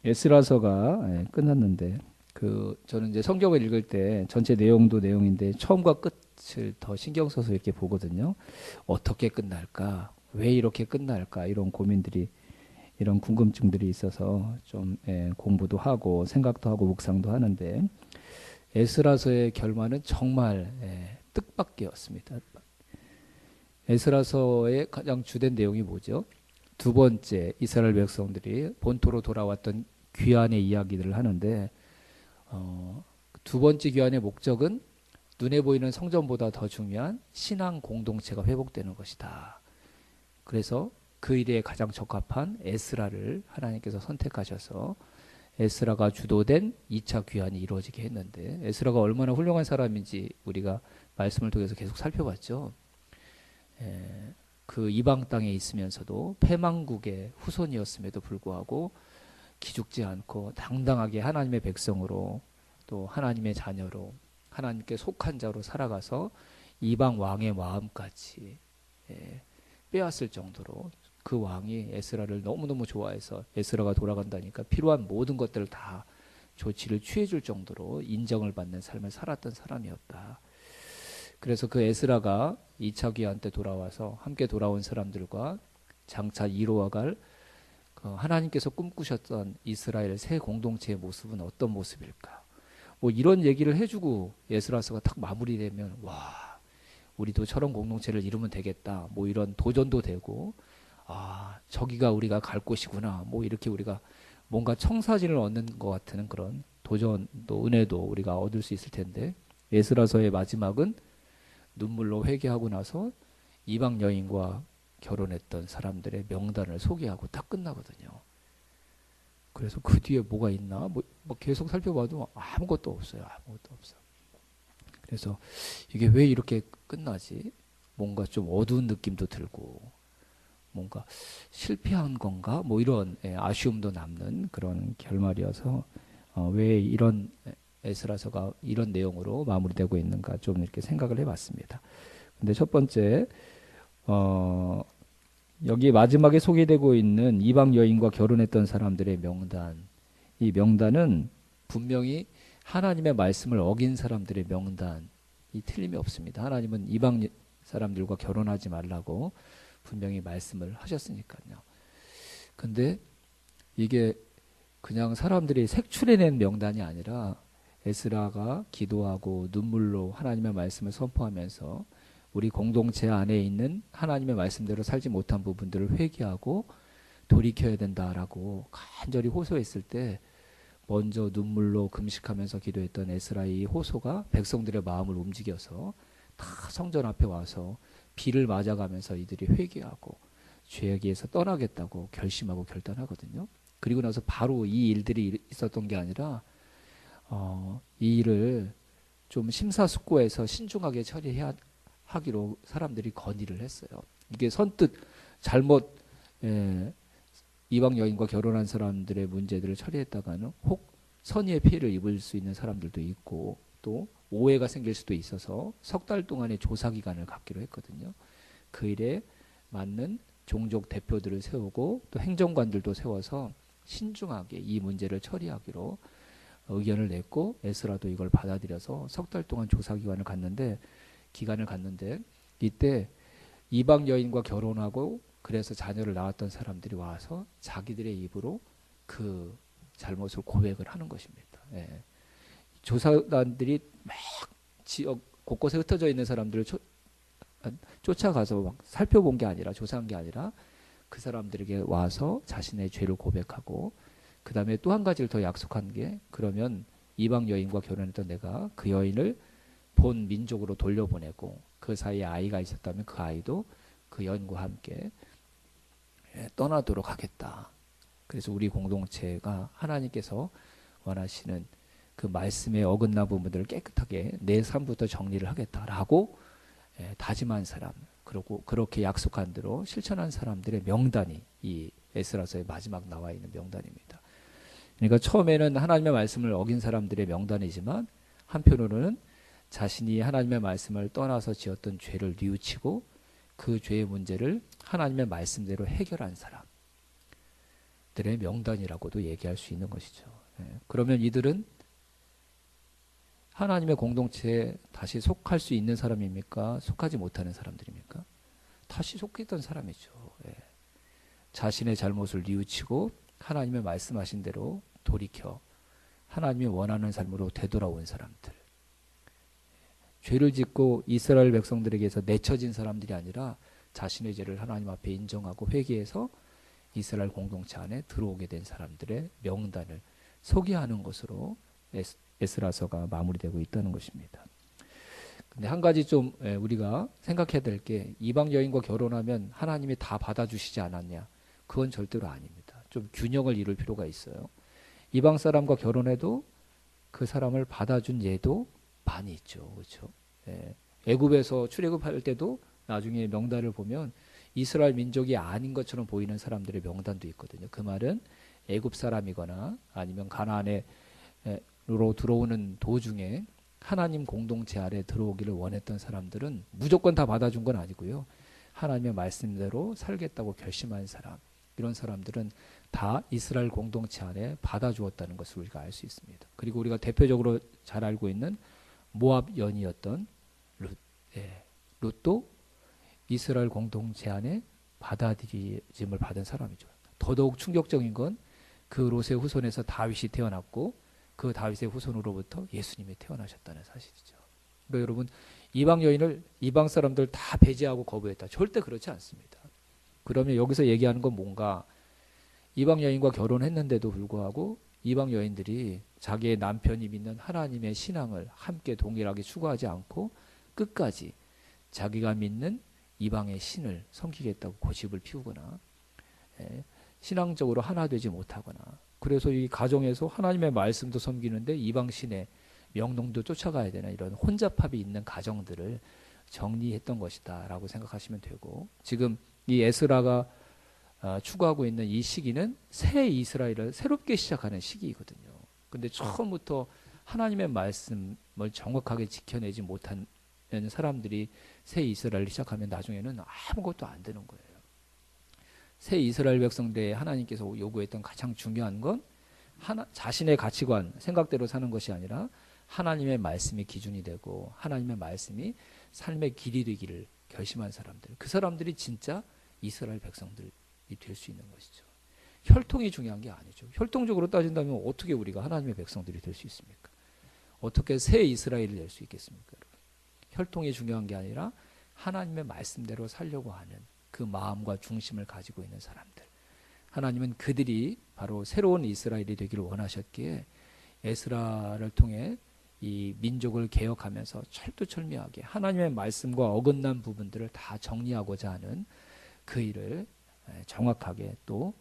에스라서가 끝났는데 저는 이제 성경을 읽을 때 전체 내용도 내용인데 처음과 끝을 더 신경 써서 이렇게 보거든요. 어떻게 끝날까? 왜 이렇게 끝날까? 이런 고민들이 이런 궁금증들이 있어서 좀 공부도 하고 생각도 하고 묵상도 하는데 에스라서의 결말은 정말 뜻밖이었습니다. 에스라서의 가장 주된 내용이 뭐죠? 두 번째 이스라엘 백성들이 본토로 돌아왔던 귀환의 이야기들을 하는데 두 번째 귀환의 목적은 눈에 보이는 성전보다 더 중요한 신앙 공동체가 회복되는 것이다. 그래서 그 일에 가장 적합한 에스라를 하나님께서 선택하셔서 에스라가 주도된 2차 귀환이 이루어지게 했는데 에스라가 얼마나 훌륭한 사람인지 우리가 말씀을 통해서 계속 살펴봤죠. 그 이방 땅에 있으면서도 패망국의 후손이었음에도 불구하고 기죽지 않고 당당하게 하나님의 백성으로 또 하나님의 자녀로 하나님께 속한 자로 살아가서 이방 왕의 마음까지 빼앗을 정도로 그 왕이 에스라를 너무너무 좋아해서 에스라가 돌아간다니까 필요한 모든 것들을 다 조치를 취해줄 정도로 인정을 받는 삶을 살았던 사람이었다. 그래서 그 에스라가 2차 귀환 때 돌아와서 함께 돌아온 사람들과 장차 이루어갈 하나님께서 꿈꾸셨던 이스라엘 새 공동체의 모습은 어떤 모습일까? 뭐 이런 얘기를 해주고 에스라서가 딱 마무리되면 와, 우리도 저런 공동체를 이루면 되겠다. 뭐 이런 도전도 되고 저기가 우리가 갈 곳이구나. 뭐 이렇게 우리가 뭔가 청사진을 얻는 것 같은 그런 도전도 은혜도 우리가 얻을 수 있을 텐데 에스라서의 마지막은 눈물로 회개하고 나서 이방 여인과 결혼했던 사람들의 명단을 소개하고 딱 끝나거든요. 그래서 그 뒤에 뭐가 있나? 뭐 계속 살펴봐도 아무것도 없어요. 아무것도 없어. 그래서 이게 왜 이렇게 끝나지? 뭔가 좀 어두운 느낌도 들고 뭔가 실패한 건가? 뭐 이런 아쉬움도 남는 그런 결말이어서 왜 이런 에스라서가 이런 내용으로 마무리되고 있는가 좀 이렇게 생각을 해봤습니다. 근데 첫 번째 어, 여기 마지막에 소개되고 있는 이방 여인과 결혼했던 사람들의 명단, 이 명단은 분명히 하나님의 말씀을 어긴 사람들의 명단이 틀림이 없습니다. 하나님은 이방 사람들과 결혼하지 말라고 분명히 말씀을 하셨으니까요. 근데 이게 그냥 사람들이 색출해낸 명단이 아니라 에스라가 기도하고 눈물로 하나님의 말씀을 선포하면서 우리 공동체 안에 있는 하나님의 말씀대로 살지 못한 부분들을 회개하고 돌이켜야 된다라고 간절히 호소했을 때 먼저 눈물로 금식하면서 기도했던 에스라의 호소가 백성들의 마음을 움직여서 다 성전 앞에 와서 비를 맞아가면서 이들이 회개하고 죄악에서 떠나겠다고 결심하고 결단하거든요. 그리고 나서 바로 이 일들이 있었던 게 아니라 이 일을 좀 심사숙고해서 신중하게 처리해야 하기로 사람들이 건의를 했어요. 이게 선뜻 잘못 이방 여인과 결혼한 사람들의 문제들을 처리했다가는 혹 선의의 피해를 입을 수 있는 사람들도 있고 또 오해가 생길 수도 있어서 석 달 동안의 조사 기간을 갖기로 했거든요. 그 일에 맞는 종족 대표들을 세우고 또 행정관들도 세워서 신중하게 이 문제를 처리하기로 의견을 냈고 에스라도 이걸 받아들여서 석 달 동안 조사 기간을 갖는데 이때 이방 여인과 결혼하고 그래서 자녀를 낳았던 사람들이 와서 자기들의 입으로 그 잘못을 고백을 하는 것입니다. 조사단들이 막 지역 곳곳에 흩어져 있는 사람들을 쫓아가서 막 살펴본 게 아니라 조사한 게 아니라 그 사람들에게 와서 자신의 죄를 고백하고 그 다음에 또 한 가지를 더 약속한 게 그러면 이방 여인과 결혼했던 내가 그 여인을 본 민족으로 돌려보내고 그 사이에 아이가 있었다면 그 아이도 그 여인과 함께 떠나도록 하겠다. 그래서 우리 공동체가 하나님께서 원하시는 그 말씀에 어긋난 부분들을 깨끗하게 내 삶부터 정리를 하겠다라고 다짐한 사람, 그리고 그렇게 약속한 대로 실천한 사람들의 명단이 이 에스라서의 마지막 나와 있는 명단입니다. 그러니까 처음에는 하나님의 말씀을 어긴 사람들의 명단이지만 한편으로는 자신이 하나님의 말씀을 떠나서 지었던 죄를 뉘우치고 그 죄의 문제를 하나님의 말씀대로 해결한 사람, 명단이라고도 얘기할 수 있는 것이죠. 예. 그러면 이들은 하나님의 공동체에 다시 속할 수 있는 사람입니까? 속하지 못하는 사람들입니까? 다시 속했던 사람이죠. 예. 자신의 잘못을 뉘우치고 하나님의 말씀하신 대로 돌이켜 하나님이 원하는 삶으로 되돌아온 사람들. 죄를 짓고 이스라엘 백성들에게서 내쳐진 사람들이 아니라 자신의 죄를 하나님 앞에 인정하고 회개해서 이스라엘 공동체 안에 들어오게 된 사람들의 명단을 소개하는 것으로 에스라서가 마무리되고 있다는 것입니다. 근데 한 가지 좀 우리가 생각해야 될 게, 이방 여인과 결혼하면 하나님이 다 받아주시지 않았냐? 그건 절대로 아닙니다. 좀 균형을 이룰 필요가 있어요. 이방 사람과 결혼해도 그 사람을 받아준 예도 많이 있죠. 그렇죠? 애굽에서 출애굽할 때도 나중에 명단을 보면 이스라엘 민족이 아닌 것처럼 보이는 사람들의 명단도 있거든요. 그 말은 애굽 사람이거나 아니면 가나안으로 들어오는 도중에 하나님 공동체 아래 들어오기를 원했던 사람들은 무조건 다 받아준 건 아니고요. 하나님의 말씀대로 살겠다고 결심한 사람, 이런 사람들은 다 이스라엘 공동체 안에 받아주었다는 것을 우리가 알 수 있습니다. 그리고 우리가 대표적으로 잘 알고 있는 모압 여인이었던 룻, 룻도 이스라엘 공동체 안에 받아들임을 받은 사람이죠. 더더욱 충격적인 건 그 롯의 후손에서 다윗이 태어났고 그 다윗의 후손으로부터 예수님이 태어나셨다는 사실이죠. 그러니까 여러분, 이방 여인을 이방 사람들 다 배제하고 거부했다. 절대 그렇지 않습니다. 그러면 여기서 얘기하는 건 뭔가, 이방 여인과 결혼했는데도 불구하고 이방 여인들이 자기의 남편이 믿는 하나님의 신앙을 함께 동일하게 추구하지 않고 끝까지 자기가 믿는 이방의 신을 섬기겠다고 고집을 피우거나 신앙적으로 하나 되지 못하거나, 그래서 이 가정에서 하나님의 말씀도 섬기는데 이방 신의 명령도 쫓아가야 되는 이런 혼잡함이 있는 가정들을 정리했던 것이다 라고 생각하시면 되고, 지금 이 에스라가 추구하고 있는 이 시기는 새 이스라엘을 새롭게 시작하는 시기이거든요. 근데 처음부터 하나님의 말씀을 정확하게 지켜내지 못한 사람들이 새 이스라엘을 시작하면 나중에는 아무것도 안 되는 거예요. 새 이스라엘 백성들의 하나님께서 요구했던 가장 중요한 건 자신의 가치관, 생각대로 사는 것이 아니라 하나님의 말씀이 기준이 되고 하나님의 말씀이 삶의 길이 되기를 결심한 사람들, 그 사람들이 진짜 이스라엘 백성들이 될 수 있는 것이죠. 혈통이 중요한 게 아니죠. 혈통적으로 따진다면 어떻게 우리가 하나님의 백성들이 될 수 있습니까? 어떻게 새 이스라엘이 될 수 있겠습니까? 여러분? 혈통이 중요한 게 아니라 하나님의 말씀대로 살려고 하는 그 마음과 중심을 가지고 있는 사람들, 하나님은 그들이 바로 새로운 이스라엘이 되기를 원하셨기에 에스라를 통해 이 민족을 개혁하면서 철두철미하게 하나님의 말씀과 어긋난 부분들을 다 정리하고자 하는 그 일을 정확하게 또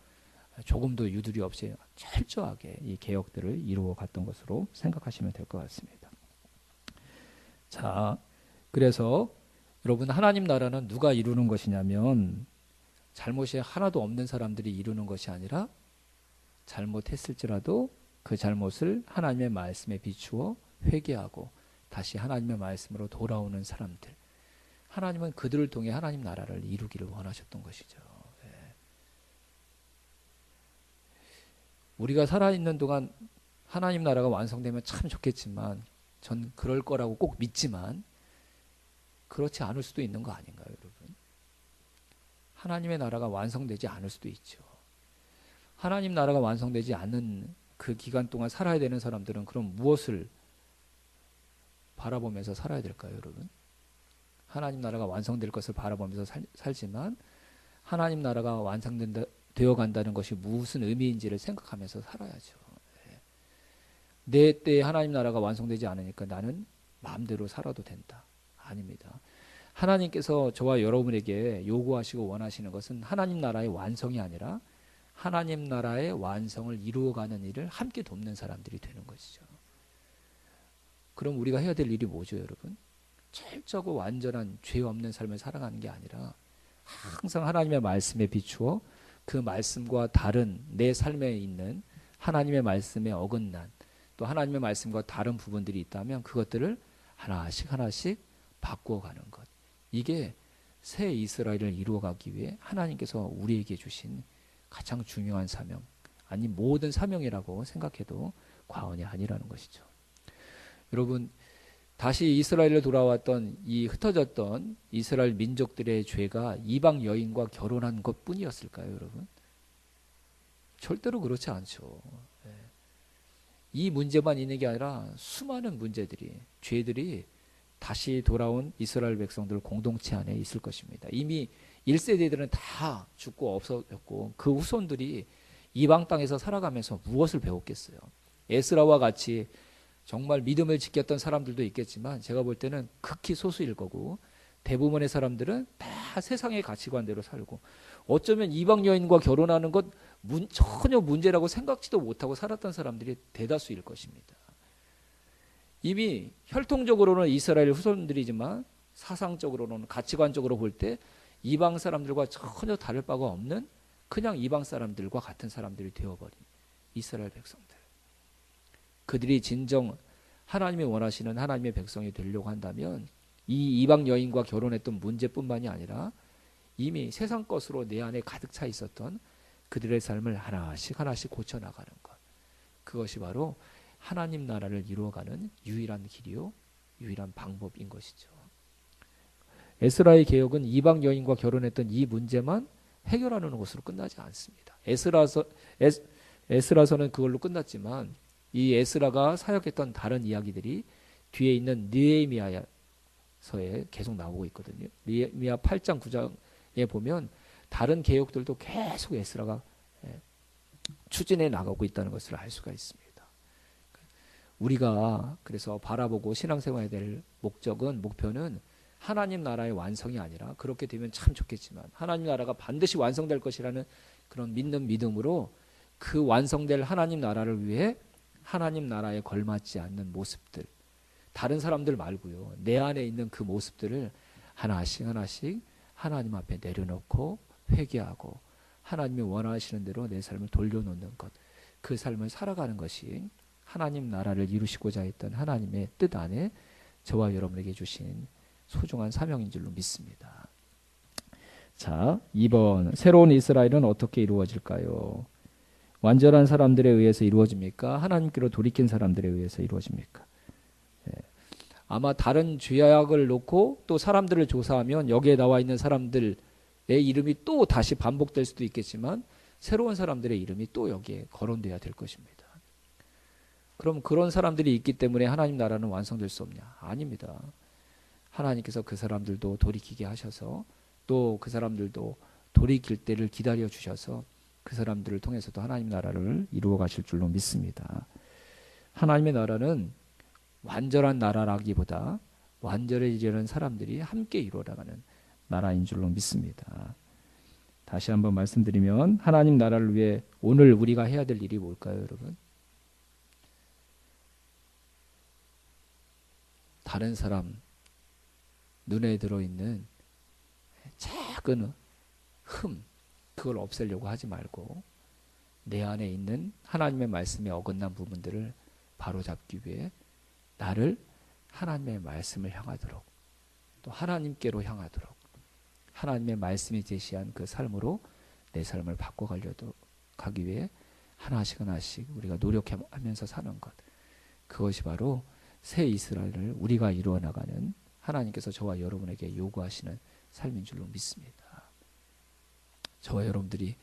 조금도 유두리 없이 철저하게 이 개혁들을 이루어 갔던 것으로 생각하시면 될 것 같습니다. 자, 그래서 여러분, 하나님 나라는 누가 이루는 것이냐면 잘못이 하나도 없는 사람들이 이루는 것이 아니라 잘못했을지라도 그 잘못을 하나님의 말씀에 비추어 회개하고 다시 하나님의 말씀으로 돌아오는 사람들, 하나님은 그들을 통해 하나님 나라를 이루기를 원하셨던 것이죠. 우리가 살아있는 동안 하나님 나라가 완성되면 참 좋겠지만, 전 그럴 거라고 꼭 믿지만 그렇지 않을 수도 있는 거 아닌가요, 여러분? 하나님의 나라가 완성되지 않을 수도 있죠. 하나님 나라가 완성되지 않는 그 기간 동안 살아야 되는 사람들은 그럼 무엇을 바라보면서 살아야 될까요, 여러분? 하나님 나라가 완성될 것을 바라보면서 살지만 하나님 나라가 되어 간다는 것이 무슨 의미인지를 생각하면서 살아야죠. 내 때에 하나님 나라가 완성되지 않으니까 나는 마음대로 살아도 된다. 아닙니다. 하나님께서 저와 여러분에게 요구하시고 원하시는 것은 하나님 나라의 완성이 아니라 하나님 나라의 완성을 이루어가는 일을 함께 돕는 사람들이 되는 것이죠. 그럼 우리가 해야 될 일이 뭐죠, 여러분? 철저하고 완전한 죄 없는 삶을 살아가는 게 아니라 항상 하나님의 말씀에 비추어 그 말씀과 다른 내 삶에 있는 하나님의 말씀에 어긋난 또 하나님의 말씀과 다른 부분들이 있다면 그것들을 하나씩 하나씩 바꾸어가는 것, 이게 새 이스라엘을 이루어가기 위해 하나님께서 우리에게 주신 가장 중요한 사명, 아니 모든 사명이라고 생각해도 과언이 아니라는 것이죠. 여러분, 다시 이스라엘로 돌아왔던 이 흩어졌던 이스라엘 민족들의 죄가 이방 여인과 결혼한 것뿐이었을까요, 여러분? 절대로 그렇지 않죠. 이 문제만 있는 게 아니라 수많은 문제들이, 죄들이 다시 돌아온 이스라엘 백성들 공동체 안에 있을 것입니다. 이미 1세대들은 다 죽고 없어졌고 그 후손들이 이방 땅에서 살아가면서 무엇을 배웠겠어요? 에스라와 같이 정말 믿음을 지켰던 사람들도 있겠지만 제가 볼 때는 극히 소수일 거고 대부분의 사람들은 다 세상의 가치관대로 살고 어쩌면 이방 여인과 결혼하는 것 전혀 문제라고 생각지도 못하고 살았던 사람들이 대다수일 것입니다. 이미 혈통적으로는 이스라엘 후손들이지만 사상적으로는 가치관적으로 볼 때 이방 사람들과 전혀 다를 바가 없는 그냥 이방 사람들과 같은 사람들이 되어버린 이스라엘 백성들. 그들이 진정 하나님이 원하시는 하나님의 백성이 되려고 한다면 이 이방 여인과 결혼했던 문제뿐만이 아니라 이미 세상 것으로 내 안에 가득 차 있었던 그들의 삶을 하나씩 하나씩 고쳐나가는 것. 그것이 바로 하나님 나라를 이루어가는 유일한 길이요, 유일한 방법인 것이죠. 에스라의 개혁은 이방 여인과 결혼했던 이 문제만 해결하는 것으로 끝나지 않습니다. 에스라서는 그걸로 끝났지만 이 에스라가 사역했던 다른 이야기들이 뒤에 있는 느헤미야서에 계속 나오고 있거든요. 느헤미야 8장 9장에 보면 다른 개혁들도 계속 에스라가 추진해 나가고 있다는 것을 알 수가 있습니다. 우리가 그래서 바라보고 신앙생활해야 될 목표는 하나님 나라의 완성이 아니라 그렇게 되면 참 좋겠지만 하나님 나라가 반드시 완성될 것이라는 그런 믿는 믿음으로 그 완성될 하나님 나라를 위해 하나님 나라에 걸맞지 않는 모습들, 다른 사람들 말고요, 내 안에 있는 그 모습들을 하나씩 하나씩 하나님 앞에 내려놓고 회개하고 하나님이 원하시는 대로 내 삶을 돌려놓는 것, 그 삶을 살아가는 것이 하나님 나라를 이루시고자 했던 하나님의 뜻 안에 저와 여러분에게 주신 소중한 사명인 줄로 믿습니다. 자, 2번 새로운 이스라엘은 어떻게 이루어질까요? 완전한 사람들에 의해서 이루어집니까? 하나님께로 돌이킨 사람들에 의해서 이루어집니까? 아마 다른 죄악을 놓고 또 사람들을 조사하면 여기에 나와 있는 사람들의 이름이 또 다시 반복될 수도 있겠지만 새로운 사람들의 이름이 또 여기에 거론돼야 될 것입니다. 그럼 그런 사람들이 있기 때문에 하나님 나라는 완성될 수 없냐? 아닙니다. 하나님께서 그 사람들도 돌이키게 하셔서 또 그 사람들도 돌이킬 때를 기다려 주셔서 그 사람들을 통해서도 하나님 나라를 이루어 가실 줄로 믿습니다. 하나님의 나라는 완전한 나라라기보다 완전해지려는 사람들이 함께 이루어나가는 나라인 줄로 믿습니다. 다시 한번 말씀드리면 하나님 나라를 위해 오늘 우리가 해야 될 일이 뭘까요, 여러분? 다른 사람 눈에 들어있는 작은 흠, 그걸 없애려고 하지 말고 내 안에 있는 하나님의 말씀에 어긋난 부분들을 바로잡기 위해 나를 하나님의 말씀을 향하도록 또 하나님께로 향하도록 하나님의 말씀이 제시한 그 삶으로 내 삶을 바꿔가려고 가기 위해 하나씩 하나씩 우리가 노력하면서 사는 것, 그것이 바로 새 이스라엘을 우리가 이루어 나가는 하나님께서 저와 여러분에게 요구하시는 삶인 줄로 믿습니다. 저와 여러분들이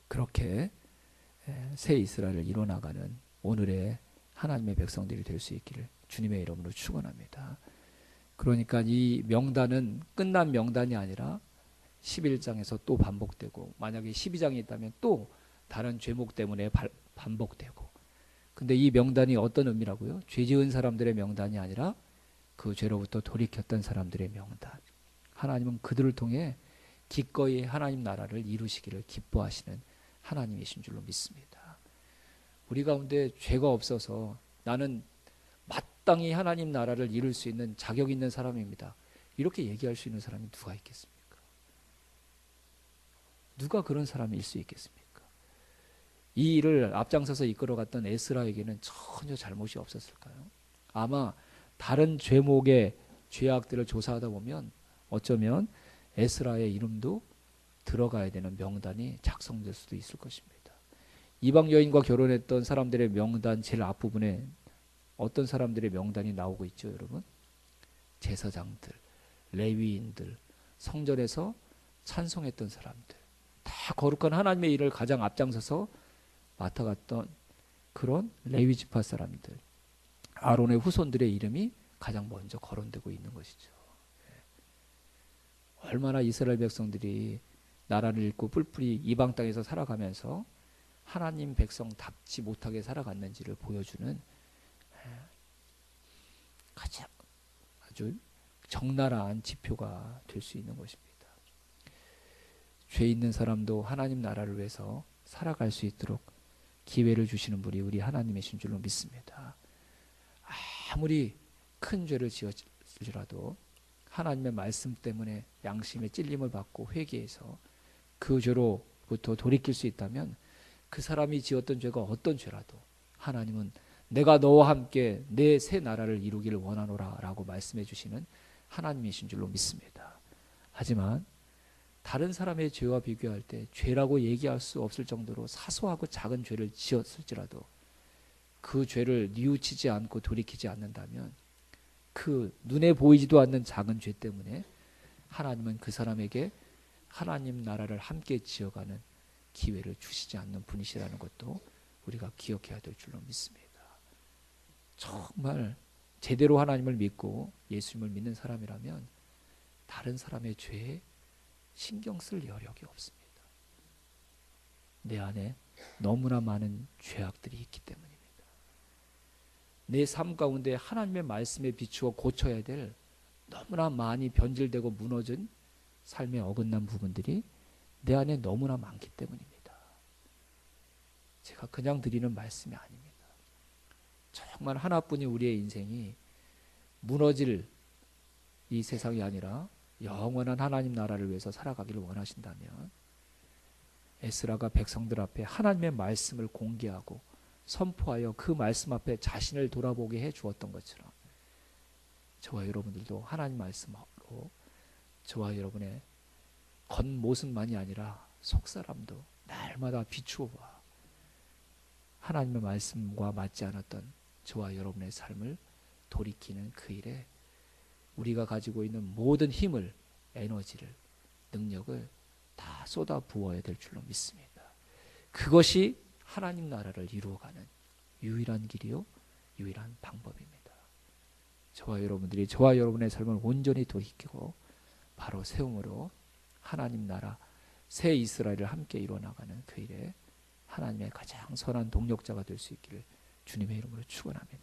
그렇게 새 이스라엘을 이루어 나가는 오늘의 하나님의 백성들이 될 수 있기를 주님의 이름으로 축원합니다. 그러니까 이 명단은 끝난 명단이 아니라 11장에서 또 반복되고 만약에 12장이 있다면 또 다른 죄목 때문에 반복되고, 근데 이 명단이 어떤 의미라고요? 죄 지은 사람들의 명단이 아니라 그 죄로부터 돌이켰던 사람들의 명단. 하나님은 그들을 통해 기꺼이 하나님 나라를 이루시기를 기뻐하시는 하나님이신 줄로 믿습니다. 우리 가운데 죄가 없어서 나는 마땅히 하나님 나라를 이룰 수 있는 자격 있는 사람입니다, 이렇게 얘기할 수 있는 사람이 누가 있겠습니까? 누가 그런 사람일 수 있겠습니까? 이 일을 앞장서서 이끌어갔던 에스라에게는 전혀 잘못이 없었을까요? 아마 다른 죄목의 죄악들을 조사하다 보면 어쩌면 에스라의 이름도 들어가야 되는 명단이 작성될 수도 있을 것입니다. 이방 여인과 결혼했던 사람들의 명단 제일 앞부분에 어떤 사람들의 명단이 나오고 있죠, 여러분? 제사장들, 레위인들, 성전에서 찬송했던 사람들, 다 거룩한 하나님의 일을 가장 앞장서서 맡아갔던 그런 레위 지파 사람들, 아론의 후손들의 이름이 가장 먼저 거론되고 있는 것이죠. 얼마나 이스라엘 백성들이 나라를 잃고 뿔뿔이 이방 땅에서 살아가면서 하나님 백성답지 못하게 살아갔는지를 보여주는 가장 아주 적나라한 지표가 될 수 있는 것입니다. 죄 있는 사람도 하나님 나라를 위해서 살아갈 수 있도록 기회를 주시는 분이 우리 하나님이신 줄로 믿습니다. 아무리 큰 죄를 지었을지라도 하나님의 말씀 때문에 양심의 찔림을 받고 회개해서 그 죄로부터 돌이킬 수 있다면 그 사람이 지었던 죄가 어떤 죄라도 하나님은 내가 너와 함께 내 새 나라를 이루기를 원하노라 라고 말씀해 주시는 하나님이신 줄로 믿습니다. 하지만 다른 사람의 죄와 비교할 때 죄라고 얘기할 수 없을 정도로 사소하고 작은 죄를 지었을지라도 그 죄를 뉘우치지 않고 돌이키지 않는다면 그 눈에 보이지도 않는 작은 죄 때문에 하나님은 그 사람에게 하나님 나라를 함께 지어가는 기회를 주시지 않는 분이시라는 것도 우리가 기억해야 될 줄로 믿습니다. 정말 제대로 하나님을 믿고 예수님을 믿는 사람이라면 다른 사람의 죄에 신경 쓸 여력이 없습니다. 내 안에 너무나 많은 죄악들이 있기 때문입니다. 내 삶 가운데 하나님의 말씀에 비추어 고쳐야 될 너무나 많이 변질되고 무너진 삶의 어긋난 부분들이 내 안에 너무나 많기 때문입니다. 제가 그냥 드리는 말씀이 아닙니다. 정말 하나뿐인 우리의 인생이 무너질 이 세상이 아니라 영원한 하나님 나라를 위해서 살아가기를 원하신다면 에스라가 백성들 앞에 하나님의 말씀을 공개하고 선포하여 그 말씀 앞에 자신을 돌아보게 해 주었던 것처럼 저와 여러분들도 하나님 말씀으로 저와 여러분의 겉모습만이 아니라 속사람도 날마다 비추어 봐 하나님의 말씀과 맞지 않았던 저와 여러분의 삶을 돌이키는 그 일에 우리가 가지고 있는 모든 힘을, 에너지를, 능력을 다 쏟아 부어야 될 줄로 믿습니다. 그것이 하나님 나라를 이루어가는 유일한 길이요, 유일한 방법입니다. 저와 여러분들이 저와 여러분의 삶을 온전히 돌이키고 바로 세움으로 하나님 나라, 새 이스라엘을 함께 이루어나가는 그 일에 하나님의 가장 선한 동력자가 될 수 있기를 주님의 이름으로 축원합니다.